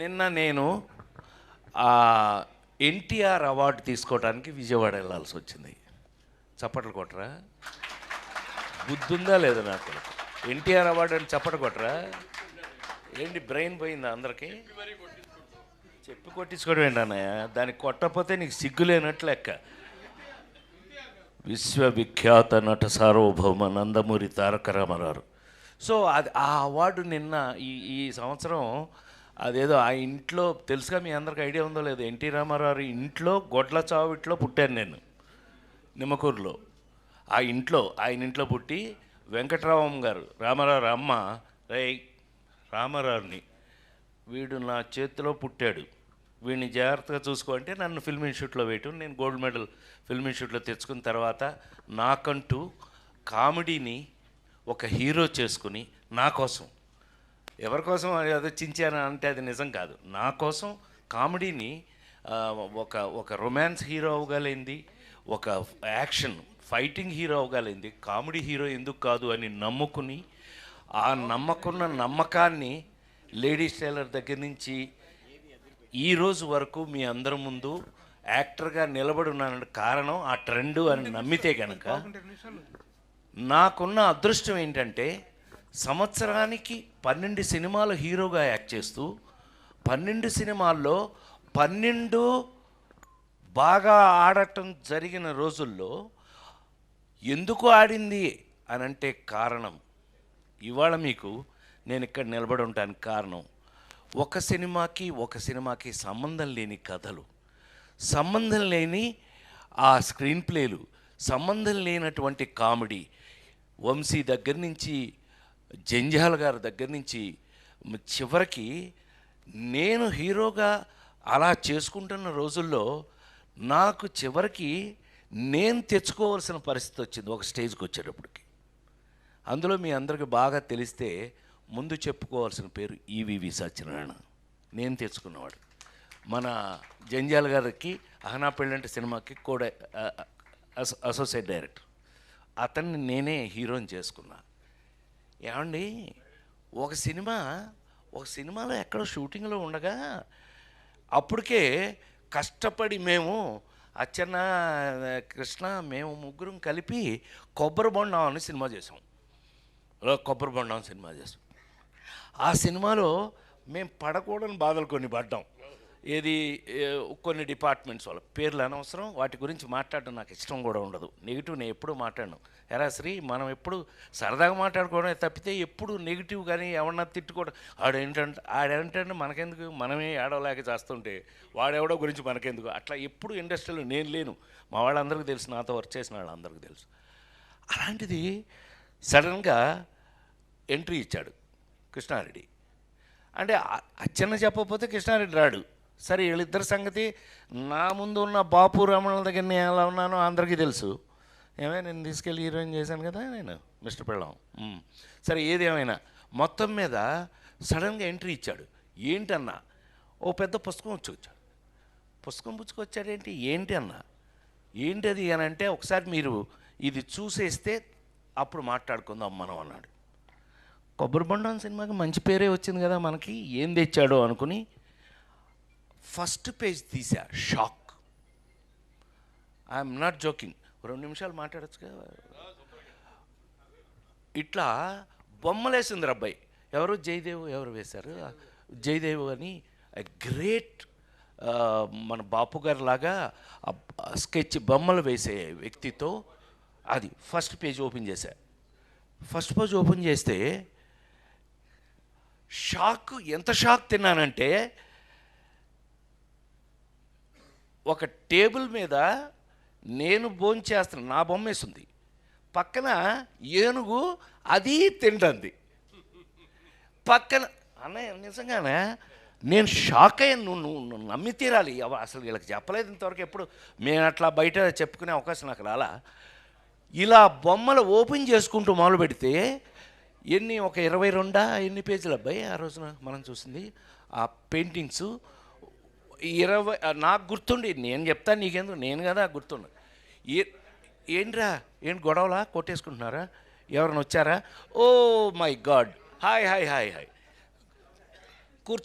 నిన్న నేను ఎన్టీఆర్ అవార్డు తీసుకోవడానికి విజయవాడ వెళ్ళాల్సి వచ్చింది. చప్పట్లు కొట్టరా? బుద్ధి ఉందా లేదా నాకు? ఎన్టీఆర్ అవార్డు అని చప్పట్లు కొట్టరా? ఏంటి బ్రెయిన్ పోయిందా అందరికీ? చెప్పి కొట్టించుకోవడం ఏంటి అన్నయ్య? దానికి కొట్టకపోతే నీకు సిగ్గు లేనట్లు లెక్క. విశ్వవిఖ్యాత నట సార్వభౌమ నందమూరి తారక రామారావు. సో అది ఆ అవార్డు నిన్న ఈ సంవత్సరం అదేదో ఆ ఇంట్లో తెలుసుగా, మీ అందరికి ఐడియా ఉందో లేదో, ఎన్టీ రామారావు ఇంట్లో గొడ్ల చావిట్లో పుట్టాను నేను, నిమ్మకూరులో. ఆయన ఇంట్లో పుట్టి వెంకటరామమ్మ గారు, రామారావు అమ్మ, రామారావుని వీడు నా చేతిలో పుట్టాడు, వీడిని జాగ్రత్తగా చూసుకోంటే నన్ను ఫిల్మ్ ఇన్స్టిట్యూట్లో వేయటం. నేను గోల్డ్ మెడల్ ఫిల్మ్ ఇన్స్టిట్యూట్లో తెచ్చుకున్న తర్వాత నాకంటూ కామెడీని ఒక హీరో చేసుకుని, నా కోసం, ఎవరి కోసం అదే చించాను అంటే అది నిజం కాదు, నా కోసం కామెడీని ఒక రొమాన్స్ హీరో అవ్వగలిగింది, ఒక యాక్షన్ ఫైటింగ్ హీరో అవ్వగలిగింది, కామెడీ హీరో ఎందుకు కాదు అని నమ్ముకుని, ఆ నమ్మకాన్ని లేడీస్ టైలర్ దగ్గర నుంచి ఈరోజు వరకు మీ అందరి ముందు యాక్టర్గా నిలబడి ఉన్నానంటే కారణం ఆ ట్రెండ్ అని నమ్మితే కనుక, నాకున్న అదృష్టం ఏంటంటే సంవత్సరానికి 12 సినిమాలు హీరోగా యాక్ట్ చేస్తూ 12 సినిమాల్లో 12 బాగా ఆడటం జరిగిన రోజుల్లో ఎందుకు ఆడింది అని అంటే కారణం, ఇవాళ మీకు నేను ఇక్కడ నిలబడి ఉండడానికి కారణం, ఒక సినిమాకి సంబంధం లేని కథలు, సంబంధం లేని ఆ స్క్రీన్ ప్లేలు, సంబంధం లేనటువంటి కామెడీ, వంశీ దగ్గర నుంచి జంజాల గారి దగ్గర నుంచి చివరికి నేను హీరోగా అలా చేసుకుంటున్న రోజుల్లో నాకు చివరికి నేను తెచ్చుకోవాల్సిన పరిస్థితి వచ్చింది ఒక స్టేజ్కి వచ్చేటప్పటికి. అందులో మీ అందరికీ బాగా తెలిస్తే ముందు చెప్పుకోవాల్సిన పేరు ఈవివి సత్యనారాయణ, నేను తెచ్చుకున్నవాడు. మన జంజాల గారికి అహనా పెళ్ళంటే సినిమాకి కూడా అసోసియేట్ డైరెక్టర్, అతన్ని నేనే హీరోని చేసుకున్నా. ఏమండి, ఒక సినిమాలో ఎక్కడో షూటింగ్లో ఉండగా అప్పటికే కష్టపడి మేము అచ్చన్న, కృష్ణ, మేము ముగ్గురం కలిపి కొబ్బరి బొండం అని సినిమా చేసాం. ఆ సినిమాలో మేము పడకూడని బాధలు కొన్ని పడ్డాం. ఏది కొన్ని డిపార్ట్మెంట్స్ వాళ్ళ పేర్లు అనవసరం, వాటి గురించి మాట్లాడడం నాకు ఇష్టం కూడా ఉండదు. నెగిటివ్ నేను ఎప్పుడూ మాట్లాడను. ఎరా శ్రీ, మనం ఎప్పుడు సరదాగా మాట్లాడుకోవడం తప్పితే ఎప్పుడు నెగిటివ్ కానీ ఎవరన్నా తిట్టుకోవడం, ఆడేంటంటే మనకెందుకు, మనమే ఆడవలేక చేస్తుంటే వాడెవడో గురించి మనకెందుకు, అట్లా ఎప్పుడు ఇండస్ట్రీలో నేను లేను. మా వాళ్ళందరికీ తెలుసు, నాతో వర్క్ చేసిన వాళ్ళందరికీ తెలుసు. అలాంటిది సడన్గా ఎంట్రీ ఇచ్చాడు కృష్ణారెడ్డి. అంటే అచ్చన్న చెప్పకపోతే కృష్ణారెడ్డి రాడు. సరే, వీళ్ళిద్దరి సంగతి నా ముందు ఉన్న బాపు రమణుల దగ్గర నేను ఎలా ఉన్నానో అందరికీ తెలుసు. నేను తీసుకెళ్ళి హీరోయిన్ చేశాను కదా నేను, మిస్టర్ పెళ్ళాం. సరే, ఏదేమైనా మొత్తం మీద సడన్గా ఎంట్రీ ఇచ్చాడు. ఏంటన్నా, ఓ పెద్ద పుస్తకం వచ్చాడు. పుస్తకం పుచ్చుకొచ్చాడేంటి, ఏంటి అన్నా, ఏంటది అని అంటే, ఒకసారి మీరు ఇది చూసేస్తే అప్పుడు మాట్లాడుకుందాం మనం అన్నాడు. కొబ్బరి బొండం సినిమాకి మంచి పేరే వచ్చింది కదా మనకి, ఏం తెచ్చాడో అనుకుని ఫస్ట్ పేజ్ తీసా. షాక్. I'm not joking. 2 నిమిషాలు మాట్లాడచ్చు కదా. ఇట్లా బొమ్మలేసింది రబ్బాయి. ఎవరు, జయదేవ్ ఎవరు వేశారు, జయదేవ్ అని గ్రేట్, మన బాపు గారి లాగా స్కెచ్ బొమ్మలు వేసే వ్యక్తితో అది ఫస్ట్ పేజ్ ఓపెన్ చేశా. ఫస్ట్ పేజ్ ఓపెన్ చేస్తే ఎంత షాక్ తిన్నానంటే, ఒక టేబుల్ మీద నేను భోంచేస్తాను, నా బొమ్మ వేసింది, పక్కన ఏనుగు అది తింటుంది పక్కన. అన్నయ్య నిజంగానే నేను షాక్ అయ్యాను. నువ్వు నమ్మి తీరాలి. అసలు వీళ్ళకి చెప్పలేదు ఇంతవరకు, ఎప్పుడు మేము అట్లా బయట చెప్పుకునే అవకాశం నాకు రాలా. ఇలా బొమ్మలు ఓపెన్ చేసుకుంటూ మొదలు పెడితే ఒక 22 ఎన్ని పేజీలు అబ్బాయి ఆ రోజున మనం చూసింది ఆ పెయింటింగ్స్. 20 నాకు గుర్తుండి, నేను చెప్తాను నీకెందుకు, నేను కదా గుర్తుండు. ఏంటి గొడవలా, కొట్టేసుకుంటున్నారా, ఎవరైనా వచ్చారా, oh my god, hi hi hi hi,